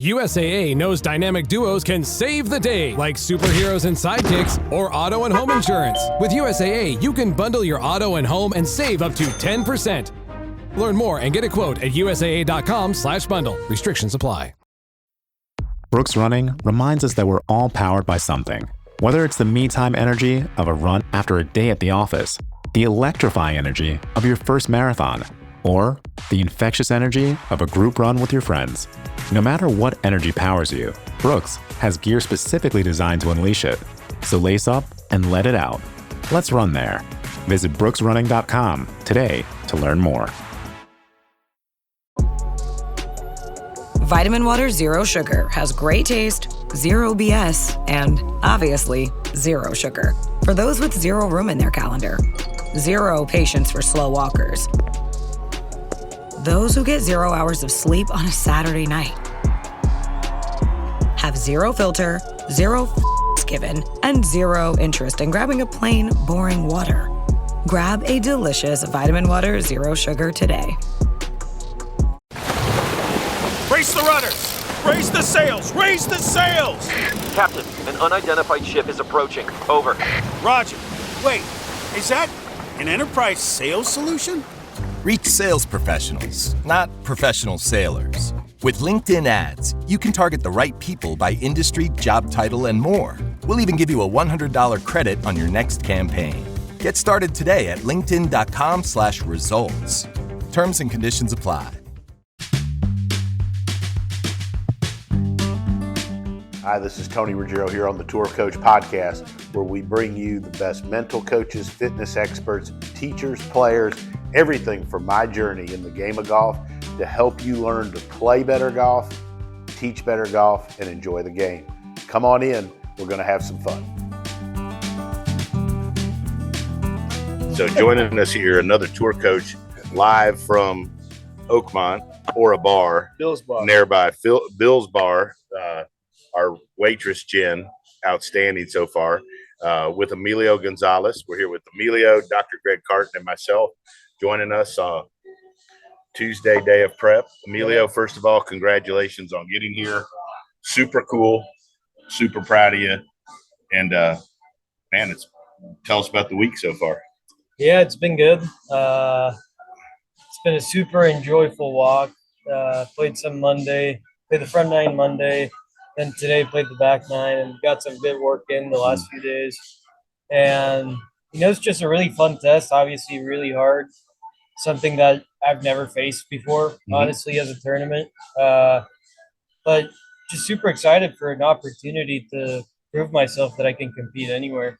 USAA knows dynamic duos can save the day, like superheroes and sidekicks or auto and home insurance. With USAA, you can bundle your auto and home and save up to 10%. Learn more and get a quote at usaa.com/bundle. Restrictions apply. Brooks Running reminds us that we're all powered by something. Whether it's the me-time energy of a run after a day at the office, the electrifying energy of your first marathon, or the infectious energy of a group run with your friends. No matter what energy powers you, Brooks has gear specifically designed to unleash it. So lace up and let it out. Let's run there. Visit brooksrunning.com today to learn more. Vitamin Water Zero Sugar has great taste, zero BS, and obviously zero sugar. For those with zero room in their calendar, zero patience for slow walkers, those who get 0 hours of sleep on a Saturday night, have zero filter, zero given, and zero interest in grabbing a plain, boring water. Grab a delicious Vitamin Water Zero Sugar today. Raise the rudders! Raise the sails! Raise the sails! Captain, an unidentified ship is approaching. Over. Roger. Wait, is that an enterprise sales solution? Reach sales professionals, not professional sailors. With LinkedIn ads, you can target the right people by industry, job title, and more. We'll even give you a $100 credit on your next campaign. Get started today at linkedin.com/results. Terms and conditions apply. Hi, this is Tony Ruggiero here on the Tour Coach Podcast, where we bring you the best mental coaches, fitness experts, teachers, players, everything from my journey in the game of golf to help you learn to play better golf, teach better golf, and enjoy the game. Come on in. We're going to have some fun. So joining us here, another tour coach live from Oakmont or a bar. Bill's Bar. Nearby Bill's Bar. Our waitress, Jen, outstanding so far, with Emilio Gonzalez. We're here with Emilio, Dr. Greg Cartin, and myself joining us Tuesday, day of prep. Emilio, first of all, congratulations on getting here. Super cool. Super proud of you. And, man, tell us about the week so far. Yeah, it's been good. It's been a super enjoyable walk. Played some Monday, played the front nine Monday. Then today played the back nine and got some good work in the last few days. And, it's just a really fun test, obviously really hard. Something that I've never faced before, honestly, as a tournament. But just super excited for an opportunity to prove myself that I can compete anywhere.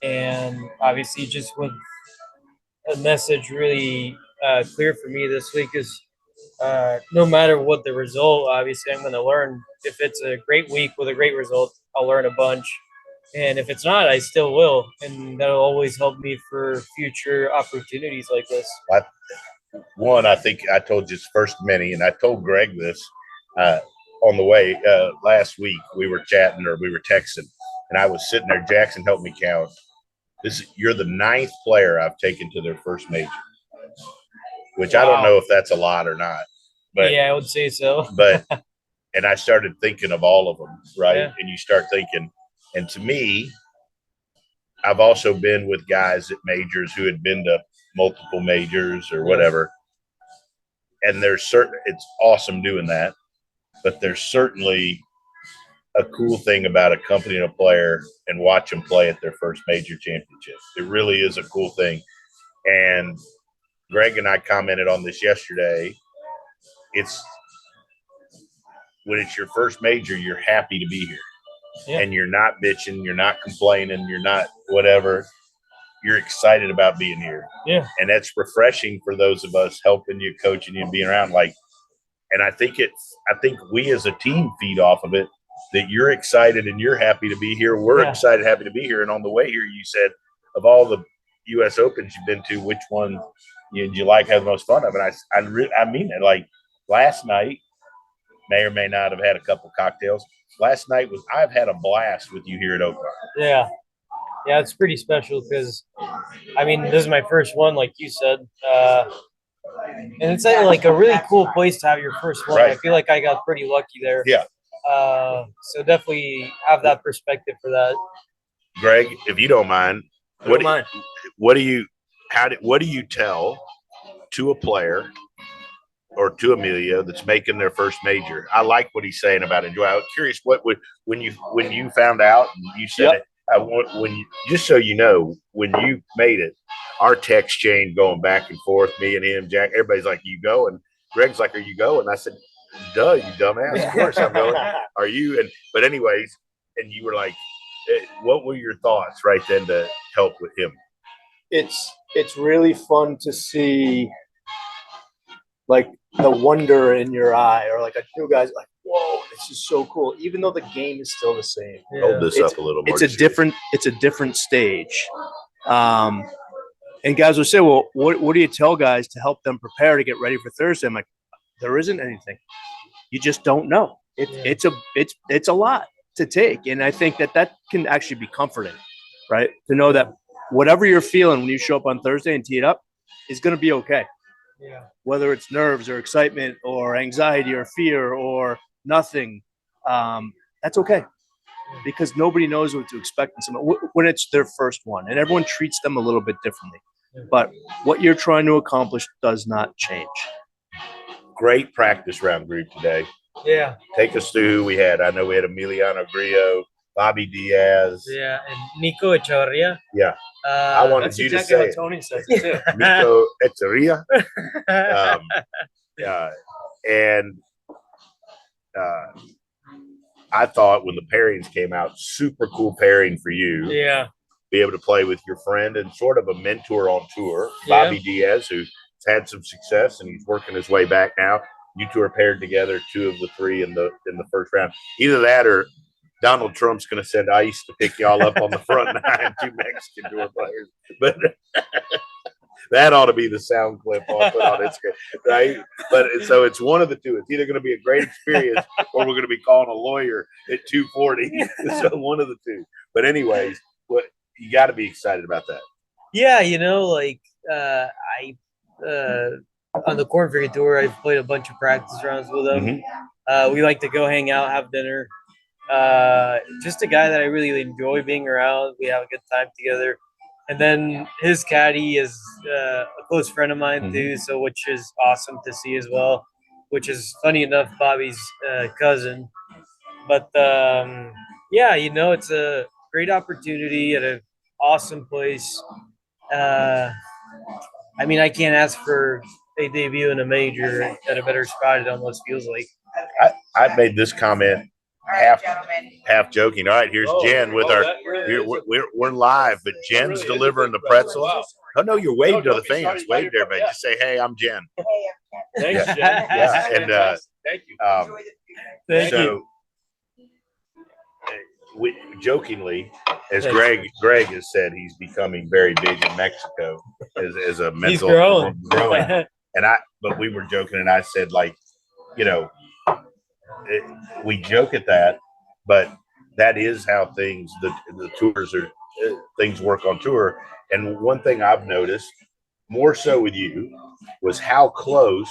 And obviously just with a message really clear for me this week is, no matter what the result, obviously I'm going to learn. If it's a great week with a great result, I'll learn a bunch. And if it's not, I still will. And that'll always help me for future opportunities like this. I think I told you first many, and I told Greg this on the way last week. We were chatting or we were texting, and I was sitting there. Jackson helped me count. You're the 9th player I've taken to their first major, which I don't know if that's a lot or not. But yeah, I would say so. And I started thinking of all of them, right? Yeah. And you start thinking, and to me, I've also been with guys at majors who had been to multiple majors or whatever. And it's awesome doing that, but there's certainly a cool thing about accompanying a player and watch them play at their first major championship. It really is a cool thing. And Greg and I commented on this yesterday. When it's your first major, you're happy to be here. Yeah. And you're not bitching, you're not complaining, you're not whatever. You're excited about being here. Yeah. And that's refreshing for those of us helping you, coaching you, and being around. And I think we as a team feed off of it, that you're excited and you're happy to be here. We're excited, happy to be here. And on the way here, you said, of all the U.S. Opens you've been to, which one did you like, have the most fun of? And I mean it. Like last night, may or may not have had a couple cocktails. Last night I've had a blast with you here at Oakmont. Yeah, it's pretty special because, this is my first one, like you said. And it's like a really cool place to have your first one. Right. I feel like I got pretty lucky there. Yeah. So definitely have that perspective for that. Greg, if you don't mind, what do you tell to a player or to Emilio that's making their first major? I like what he's saying about enjoy. I was curious when you found out and you said it. Just so you know, when you made it, our text chain going back and forth, me and him, Jack, everybody's like, "You go?" And Greg's like, "Are you going?" I said, "Duh, you dumbass! Of course I'm going." Are you? But anyways, and you were like, what were your thoughts right then to help with him? It's really fun to see, like, the wonder in your eye, or like a new guy's like, "Whoa, this is so cool!" Even though the game is still the same. Yeah. Hold this up a little more. It's a different stage. And guys will say, "Well, what do you tell guys to help them prepare to get ready for Thursday?" I'm like, there isn't anything. You just don't know. It's a lot to take, and I think that can actually be comforting, right? To know that whatever you're feeling when you show up on Thursday and tee it up is going to be okay. Yeah. Whether it's nerves or excitement or anxiety or fear or nothing, that's okay, because nobody knows what to expect in someone when it's their first one, and everyone treats them a little bit differently. But what you're trying to accomplish does not change. Great practice round group today. Yeah. Take us through who we had. I know we had Emiliano Grillo, Bobby Diaz. Yeah, and Nico Echeverria. Yeah. I wanted you to say it. Tony says it too. Nico Echeverria. And I thought when the pairings came out, super cool pairing for you. Yeah. Be able to play with your friend and sort of a mentor on tour, Bobby Diaz, who's had some success and he's working his way back now. You two are paired together, 2 of the 3 in the first round. Either that or Donald Trump's going to send ICE to pick y'all up on the front 9, 2 Mexican tour players. But that ought to be the sound clip I'll put on Instagram, right? But so it's one of the two. It's either going to be a great experience or we're going to be calling a lawyer at 2:40. So one of the two. But anyways, you got to be excited about that. Yeah, on the Corn Ferry Tour, I've played a bunch of practice rounds with him. Mm-hmm. We like to go hang out, have dinner. Just a guy that I really enjoy being around. We have a good time together. And then his caddy is a close friend of mine too, so which is awesome to see as well, which is funny enough, Bobby's cousin. But it's a great opportunity at an awesome place. I can't ask for a debut in a major at a better spot. It almost feels like. I made this comment half joking. All right, here's Jen with our. We're live, but Jen's delivering the pretzels. Oh no, you're waving to the fans. Wave to everybody. Just say, "Hey, I'm Jen." Thanks, Jen. Yeah, and thank you. Thank you. We jokingly, as Greg has said, he's becoming very big in Mexico as a mental. He's growing. But we were joking, and I said, we joke at that, but that is how the tours are. Things work on tour. And one thing I've noticed more so with you was how close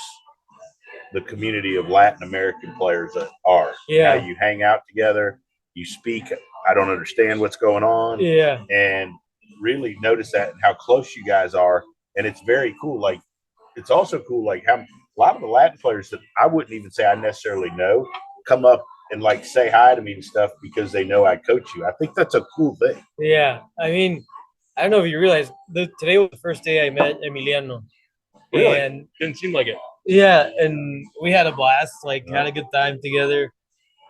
the community of Latin American players are. Yeah. How you hang out together. You speak, I don't understand what's going on. Yeah. And really notice that and how close you guys are. And it's very cool. Like, it's also cool, like how a lot of the Latin players that I wouldn't even say I necessarily know come up and like say hi to me and stuff because they know I coach you. I think that's a cool thing. Yeah. I don't know if you realize today was the first day I met Emiliano. Really? And Didn't seem like it. yeah, and we had a blast, had a good time together.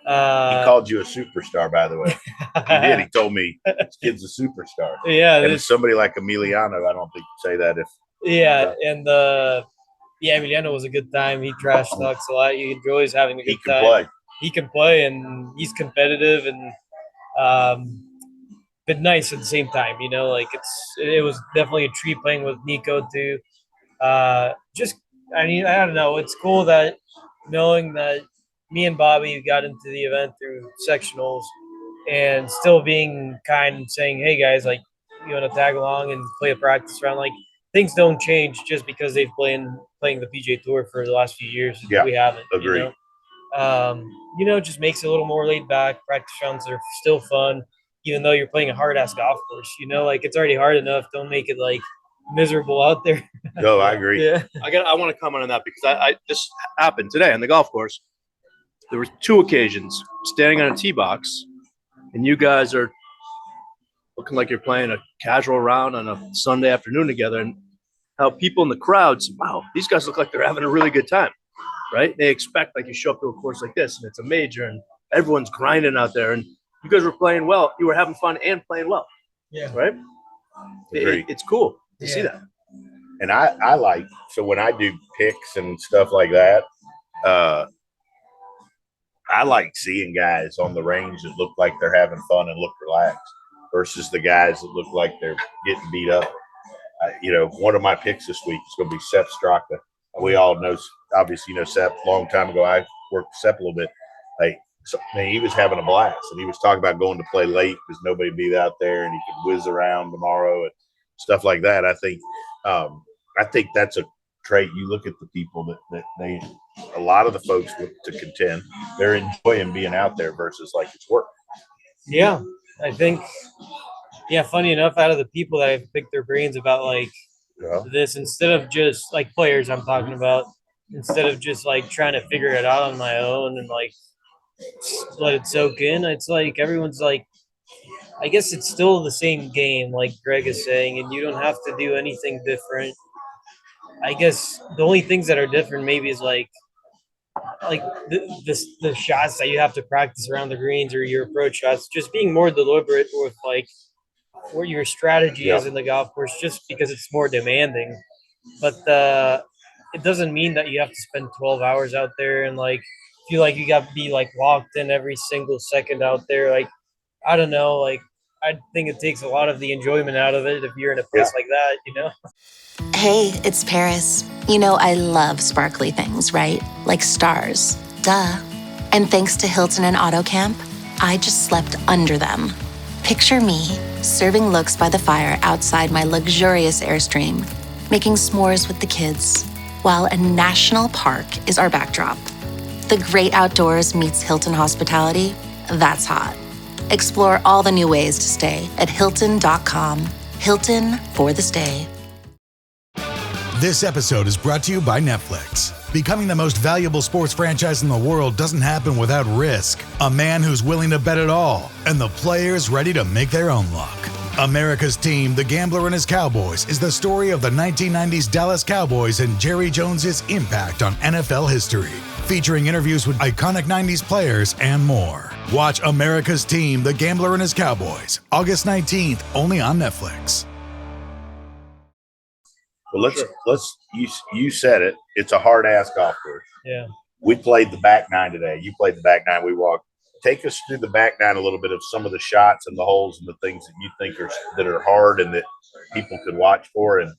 He called you a superstar, by the way. He did. He told me this kid's a superstar. Yeah. And it's somebody like Emiliano, I don't think you'd say that if. Yeah. And Emiliano was a good time. He trash talks a lot. He enjoys having a good time. He can play, and he's competitive, and but nice at the same time. It was definitely a treat playing with Nico too. I don't know. It's cool that knowing that me and Bobby got into the event through sectionals, and still being kind and saying, "Hey guys, you want to tag along and play a practice round?" things don't change just because they've playing the PGA Tour for the last few years. Yeah, we haven't. agree. It just makes it a little more laid back. Practice rounds are still fun, even though you're playing a hard ass golf course. Like it's already hard enough. Don't make it like miserable out there. No, I agree. Yeah. I want to comment on that because I this happened today on the golf course. There were 2 occasions standing on a tee box, and you guys are looking like you're playing a casual round on a Sunday afternoon together, and how people in the crowd say, wow, these guys look like they're having a really good time, right? They expect like you show up to a course like this and it's a major and everyone's grinding out there, and you guys were playing well. You were having fun and playing well. Yeah. Right? It's cool to see that. And I like, so when I do picks and stuff like that, I like seeing guys on the range that look like they're having fun and look relaxed versus the guys that look like they're getting beat up. One of my picks this week is going to be Sepp Straka. We all know, obviously, Sepp, a long time ago. I worked with Sepp a little bit. He was having a blast, and he was talking about going to play late because nobody be out there, and he could whiz around tomorrow and stuff like that. I think that's a trait. You look at the people that they, a lot of the folks to contend, they're enjoying being out there versus like it's work. Yeah, I think. Yeah, funny enough, out of the people that I've picked their brains about this, instead of just like players I'm talking about, instead of just like trying to figure it out on my own and like let it soak in, it's like everyone's like, I guess it's still the same game, like Greg is saying, and you don't have to do anything different. I guess the only things that are different maybe is like the shots that you have to practice around the greens or your approach shots, just being more deliberate with like what your strategy is in the golf course, just because it's more demanding. But it doesn't mean that you have to spend 12 hours out there and like feel like you got to be like locked in every single second out there. Like, I don't know, like I think it takes a lot of the enjoyment out of it if you're in a place like that, Hey, it's Paris. I love sparkly things, right? Like stars. Duh. And thanks to Hilton and Auto Camp, I just slept under them. Picture me serving looks by the fire outside my luxurious Airstream, making s'mores with the kids, while a national park is our backdrop. The great outdoors meets Hilton hospitality. That's hot. Explore all the new ways to stay at Hilton.com. Hilton for the stay. This episode is brought to you by Netflix. Becoming the most valuable sports franchise in the world doesn't happen without risk. A man who's willing to bet it all, and the players ready to make their own luck. America's Team, The Gambler and His Cowboys, is the story of the 1990s Dallas Cowboys and Jerry Jones's impact on NFL history. Featuring interviews with iconic 90s players and more. Watch America's Team, The Gambler and His Cowboys, August 19th, only on Netflix. Well, you said it. It's a hard ass golf course. Yeah. We played the back nine today. You played the back nine. We walked. Take us through the back nine a little bit of some of the shots and the holes and the things that you think are hard and that people could watch for and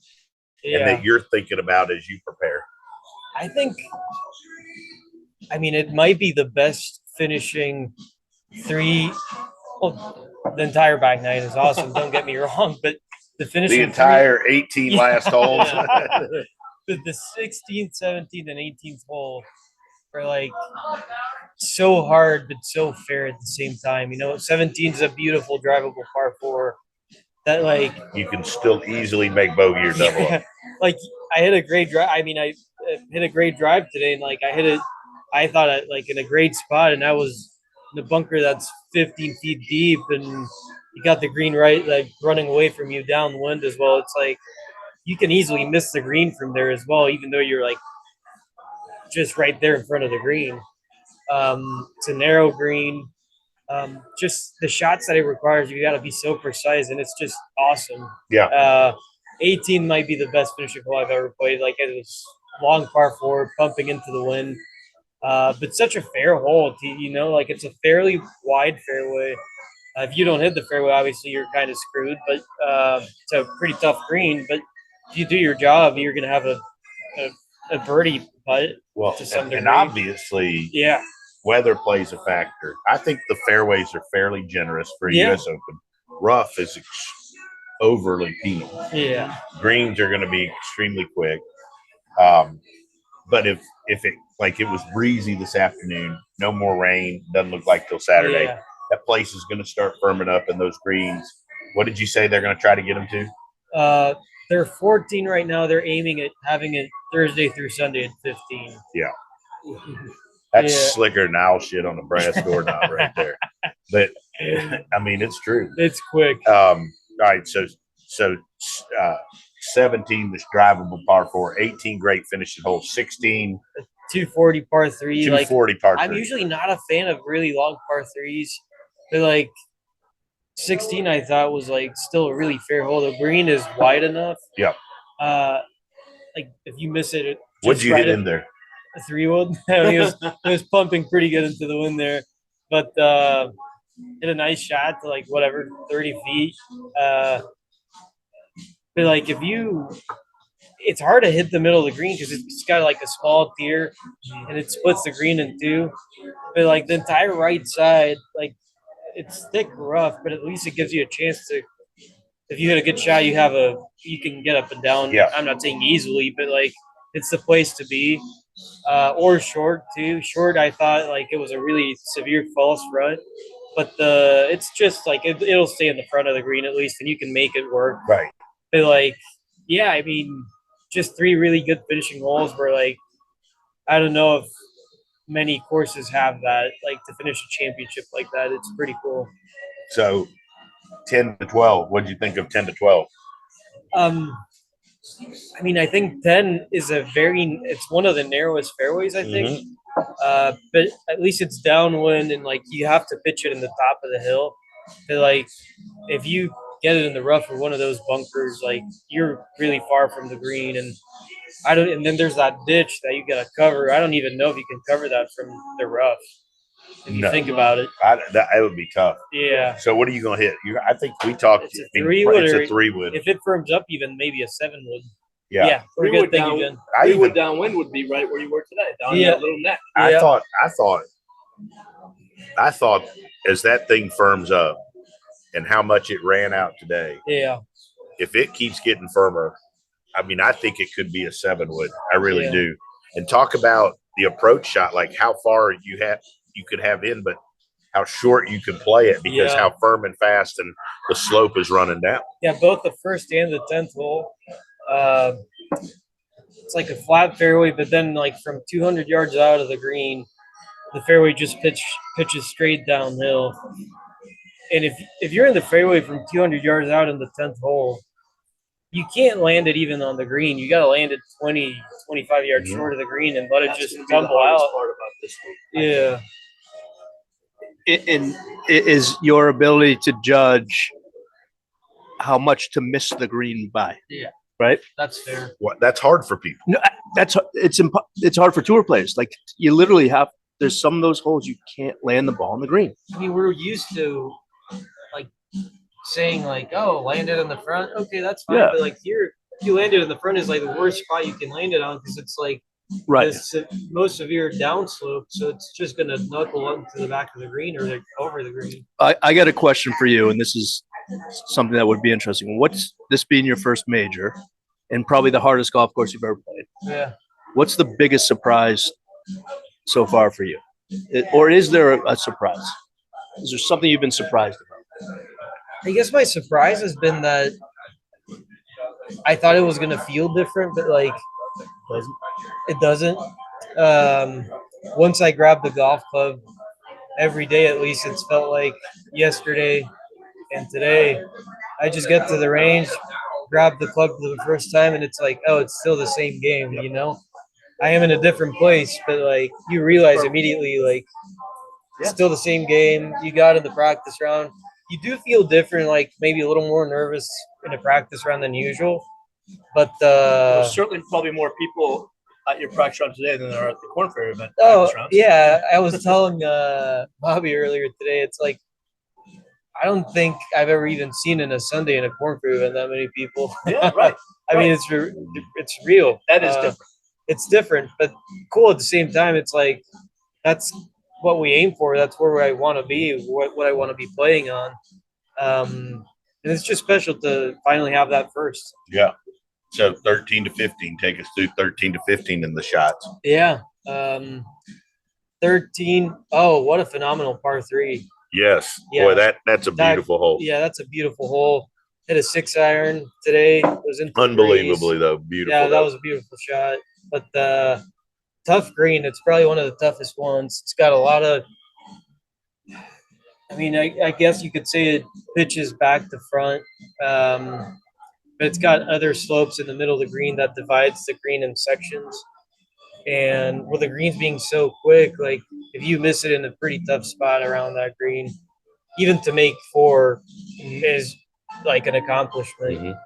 that you're thinking about as you prepare. I think, it might be the best finishing three. Well, the entire back nine is awesome. Don't get me wrong, but the entire 18 last holes. But the 16th, 17th, and 18th hole are like so hard but so fair at the same time. 17 is a beautiful drivable par 4 that like you can still easily make bogey or double up. Like I hit a great drive. I hit a great drive today, and like I hit it. I thought in a great spot, and I was in a bunker that's 15 feet deep, and you got the green right, like running away from you downwind as well. It's like you can easily miss the green from there as well, even though you're like just right there in front of the green. It's a narrow green. Just the shots that it requires, you got to be so precise, and it's just awesome. Yeah. 18 might be the best finishing hole I've ever played. Like it was long par 4, pumping into the wind. But such a fair hole, like it's a fairly wide fairway. If you don't hit the fairway, obviously you're kind of screwed, but it's a pretty tough green. But if you do your job, you're going to have a birdie putt to some degree. And obviously, weather plays a factor. I think the fairways are fairly generous for a U.S. Open. Rough is overly peeled. Yeah. Greens are going to be extremely quick. But if it was breezy this afternoon, no more rain, doesn't look like till Saturday, that place is going to start firming up, and those greens. What did you say they're going to try to get them to? They're 14 right now. They're aiming at having it Thursday through Sunday at 15. Yeah. That's slicker than owl shit on a brass doorknob right there. But I mean, it's true. It's quick. All right. So 17, this drivable par 4, 18, great finishing hole, 16, 240 par 3. 240 par 3. I'm usually not a fan of really long par 3s, but like 16, I thought was like still a really fair hole. The green is wide enough. Yeah. Like if you miss it, what'd you hit in there? A 3-wood. It was pumping pretty good into the wind there, but hit a nice shot to like 30 feet. But like it's hard to hit the middle of the green because it's got like a small tier and it splits the green in two. But like the entire right side, like it's thick rough, but at least it gives you a chance to. If you hit a good shot, you can get up and down. Yeah. I'm not saying easily, but like it's the place to be. Or short too. Short, I thought like it was a really severe false front, but it's just like it'll stay in the front of the green at least, and you can make it work. Right. But like, yeah, I mean, just 3 really good finishing holes where like, I don't know if many courses have that, like to finish a championship like that. It's pretty cool. So 10 to 12, what did you think of 10 to 12? I mean, I think 10 is it's one of the narrowest fairways, I think. But at least it's downwind and like you have to pitch it in the top of the hill. But like if you get it in the rough or one of those bunkers, like you're really far from the green, and then there's that ditch that you gotta cover. I don't even know if you can cover that from the rough. If you think about it, that would be tough. Yeah. So what are you gonna hit? I think we talked. It's a 3-wood. It's a 3-wood. If it firms up, even maybe a 7-wood. Yeah. Yeah. Pretty good. Thank you, Jen. 3-wood downwind would be right where you were today, down that little neck. I thought as that thing firms up and how much it ran out today. Yeah. If it keeps getting firmer, I mean, I think it could be a 7-wood. I really do. And talk about the approach shot, like how far you could have in, but how short you can play it because how firm and fast and the slope is running down. Yeah, both the first and the 10th hole. It's like a flat fairway, but then like from 200 yards out of the green, the fairway just pitches straight downhill. And if you're in the fairway from 200 yards out in the 10th hole, you can't land it even on the green. You got to land it 20, 25 yards short of the green and let it just tumble out. Part about this one. Yeah. And it is your ability to judge how much to miss the green by. Yeah. Right. That's fair. That's hard for people. No, it's hard for tour players. Like you literally there's some of those holes you can't land the ball on the green. I mean, we're used to like saying like, oh, land it in the front. Okay, that's fine. Yeah. But like you land it in the front is like the worst spot you can land it on because it's like this most severe downslope. So it's just going to knuckle up to the back of the green or over the green. I got a question for you, and this is something that would be interesting. What's this being your first major and probably the hardest golf course you've ever played? Yeah. What's the biggest surprise so far for you? Or is there a surprise? Is there something you've been surprised about? I guess my surprise has been that I thought it was going to feel different, but like it doesn't. Once I grabbed the golf club, every day at least it's felt like yesterday and today. I just get to the range, grab the club for the first time, and it's like, oh, it's still the same game, you know? I am in a different place, but like you realize immediately, like it's still the same game. You got in the practice round. You do feel different, like maybe a little more nervous in a practice round than usual. But there's certainly probably more people at your practice round today than there are at the Corn Ferry event. Oh, yeah. I was telling Bobby earlier today, it's like, I don't think I've ever even seen in a Sunday in a Corn Ferry event that many people. Yeah, right. I mean, it's real. That is different. It's different, but cool at the same time. It's like, that's what we aim for. That's where I want to be, what I want to be playing on. And it's just special to finally have that first. Yeah. So 13 to 15, take us through 13 to 15 in the shots. Yeah. 13. Oh, what a phenomenal par 3. Yes. Yeah. Boy, that's a beautiful hole. Yeah, that's a beautiful hole. Hit a 6-iron today. It was in unbelievably though. Beautiful. Yeah, that was a beautiful shot. But the tough green, it's probably one of the toughest ones. It's got a lot of, I mean, I guess you could say it pitches back to front. But it's got other slopes in the middle of the green that divides the green in sections. And with the greens being so quick, like if you miss it in a pretty tough spot around that green, even to make 4 is like an accomplishment.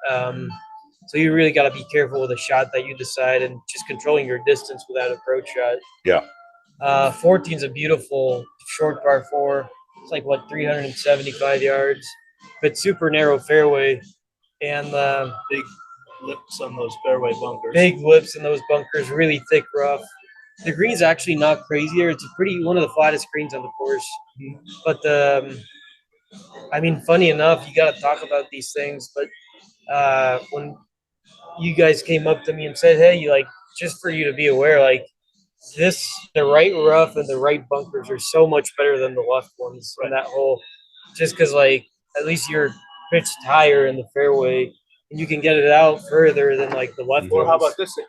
So you really got to be careful with a shot that you decide and just controlling your distance with that approach shot. Yeah. 14 is a beautiful short par 4. It's like 375 yards, but super narrow fairway. And big lips on those fairway bunkers. Big lips in those bunkers, really thick rough. The green's actually not crazier. It's one of the flattest greens on the course. But I mean, funny enough, you got to talk about these things. But when you guys came up to me and said, "Hey, just for you to be aware, the right rough and the right bunkers are so much better than the left ones in that hole," just because at least you're pitched higher in the fairway and you can get it out further than the left Or ones. how about this, that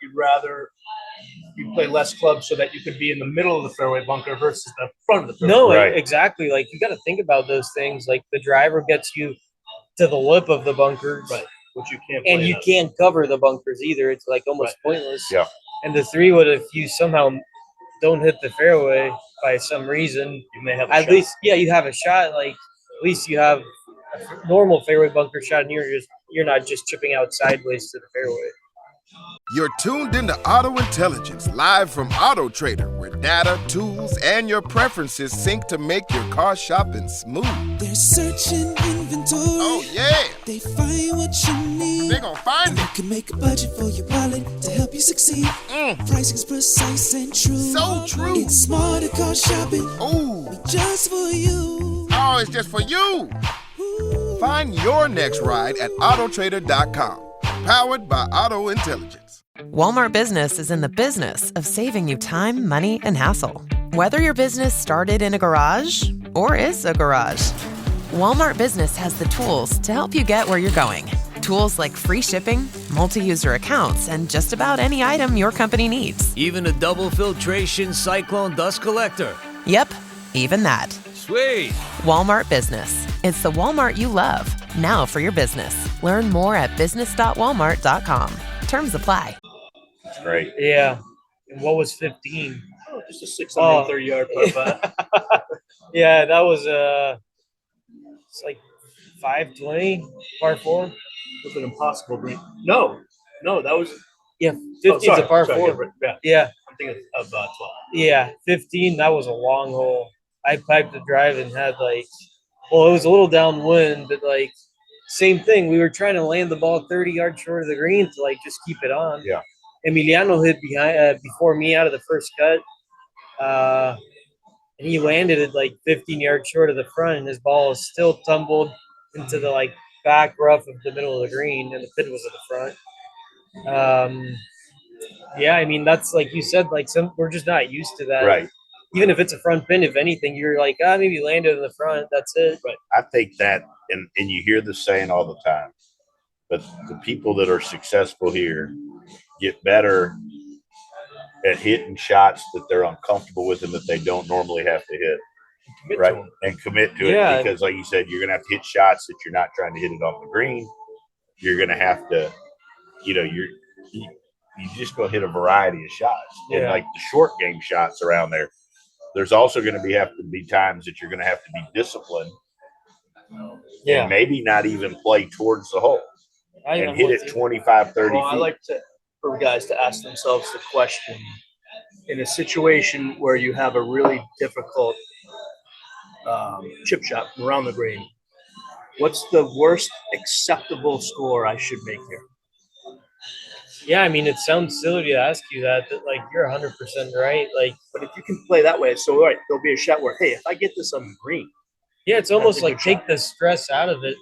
you play less clubs so that you could be in the middle of the fairway bunker versus the front of the fairway? No, exactly. You got to think about those things. The driver gets you to the lip of the bunkers, right? Which you can't. And you can't cover the bunkers either. It's almost pointless. Yeah. And the 3-wood, if you somehow don't hit the fairway by some reason, you may have at least you have a shot. At least you have a normal fairway bunker shot, and you're not just chipping out sideways to the fairway. You're tuned into Auto Intelligence, live from Auto Trader, where data, tools, and your preferences sync to make your car shopping smooth. They're searching inventory. Oh, yeah. They find what you need. They're gonna find it. You can make a budget for your wallet to help you succeed. Pricing's precise and true. So true. It's smarter car shopping. Ooh. Just for you. Oh, it's just for you. Ooh. Find your next ride at autotrader.com. Powered by Auto Intelligence. Walmart Business is in the business of saving you time, money, and hassle. Whether your business started in a garage or is a garage, Walmart Business has the tools to help you get where you're going. Tools like free shipping, multi-user accounts, and just about any item your company needs. Even a double filtration cyclone dust collector. Yep, even that. Sweet. Walmart Business. It's the Walmart you love. Now for your business. Learn more at business.walmart.com. Terms apply. That's great. Yeah. And what was 15? Oh, just a 630-yard par 5. Yeah, that was it's 520 par 4. Was an impossible green. No, that was 15's a par 4. Yeah. I'm thinking of 12. Yeah, 15. That was a long hole. I piped the drive and had it was a little downwind, but same thing. We were trying to land the ball 30 yards short of the green to just keep it on. Yeah. Emiliano hit behind before me out of the first cut, and he landed it 15 yards short of the front, and his ball is still tumbled into the back rough of the middle of the green, and the pin was at the front. Yeah, I mean that's like you said, we're just not used to that. Right. Even if it's a front pin, if anything, you're maybe landed in the front. That's it. Right. I think that, and you hear this saying all the time, but the people that are successful here get better at hitting shots that they're uncomfortable with and that they don't normally have to hit. Right. And commit to it because, like you said, you're going to have to hit shots that you're not trying to hit it off the green. You're going to have to, you just go hit a variety of shots. And the short game shots around there. There's also going to have to be times that you're going to have to be disciplined and maybe not even play towards the hole and hit it 25, 30 feet. I like for guys to ask themselves the question, in a situation where you have a really difficult chip shot from around the green, what's the worst acceptable score I should make here? Yeah, I mean, it sounds silly to ask you that you're 100% right. But if you can play that way, so there'll be a shot where, hey, if I get this on the green. Yeah, it's almost take the stress out of it.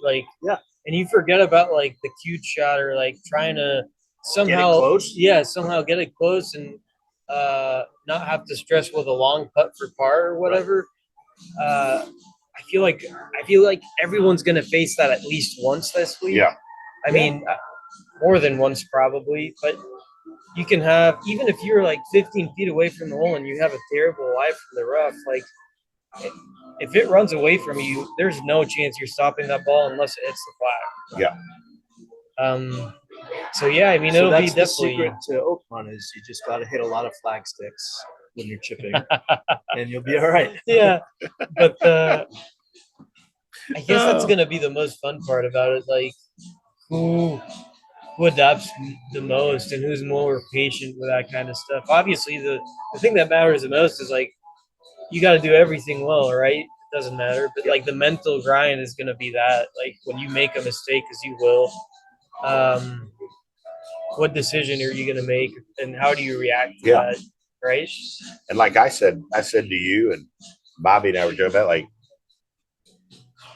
and you forget about like the cute shot or like trying to somehow get it close and not have to stress with a long putt for par or whatever. I feel like everyone's gonna face that at least once this week. Yeah. I mean, more than once probably, but you can have, even if you're like 15 feet away from the hole and you have a terrible lie from the rough, like if it runs away from you, there's no chance you're stopping that ball unless it hits the flag. Yeah. So yeah, I mean, So it'll be that's the definitely secret to Oakmont is you just got to hit a lot of flag sticks when you're chipping, and you'll be all right. Yeah, but I guess that's gonna be the most fun part about it. Like who adapts the most and who's more patient with that kind of stuff. Obviously, the thing that matters the most is like you got to do everything well, right? It doesn't matter, but like the mental grind is gonna be that. Like when you make a mistake, because you will. What decision are you going to make and how do you react to that? Right. And like I said to you and Bobby and I were joking about, like,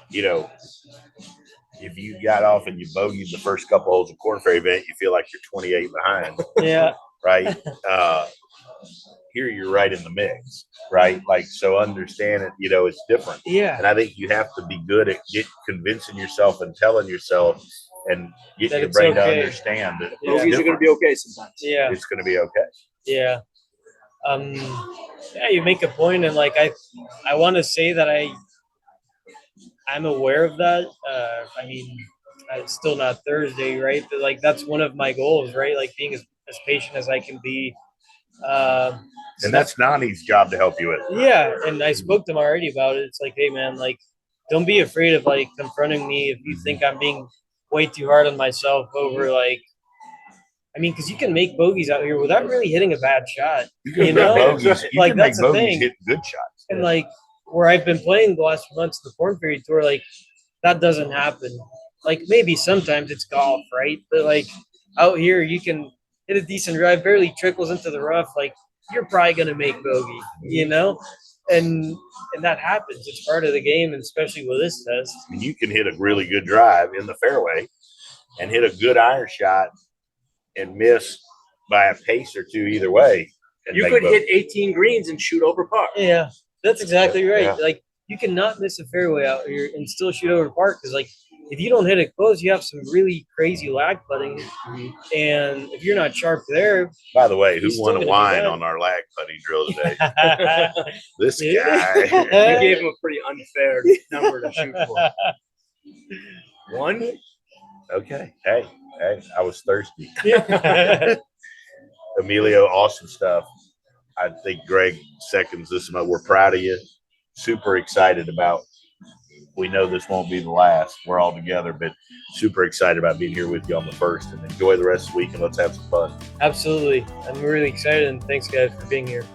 you know, if you got off and you bogeyed the first couple holes of Corn Ferry event, you feel like you're 28 behind. Yeah. Right. Here you're right in the mix. Right. Like, so understand it, you know, it's different. Yeah. And I think you have to be good at convincing yourself and telling yourself and getting your brain to understand that bogeys are going to be okay sometimes. Yeah. It's going to be okay. Yeah. Yeah, you make a point, and like I want to say that I'm aware of that. I mean, it's still not Thursday, right? But like that's one of my goals, right? Like being as patient as I can be. And that's Nani's job to help you with. Yeah, and I spoke to him already about it. It's like, hey man, like don't be afraid of like confronting me if you think I'm being way too hard on myself over like, I mean, because you can make bogeys out here without really hitting a bad shot. You know, bogeys. Like that's the thing. Hit good shots. And like where I've been playing the last few months, the Corn Ferry Tour, like that doesn't happen. Like maybe sometimes it's golf, right? But like out here, you can hit a decent drive, barely trickles into the rough. Like you're probably gonna make bogey, you know. And that happens. It's part of the game, and especially with this test. I mean, you can hit a really good drive in the fairway and hit a good iron shot and miss by a pace or two either way. You could hit 18 greens and shoot over par. Yeah, that's exactly right. Yeah. Like you cannot miss a fairway out here and still shoot over par because like if you don't hit it close, you have some really crazy lag putting. And if you're not sharp there. By the way, who won a wine on our lag putting drill today? This guy. You gave him a pretty unfair number to shoot for. One? Okay. Hey, I was thirsty. Emilio, awesome stuff. I think Greg seconds this. We're proud of you. Super excited about. We know this won't be the last. We're all together, but super excited about being here with you on the first, and enjoy the rest of the week and let's have some fun. Absolutely. I'm really excited, and thanks guys for being here.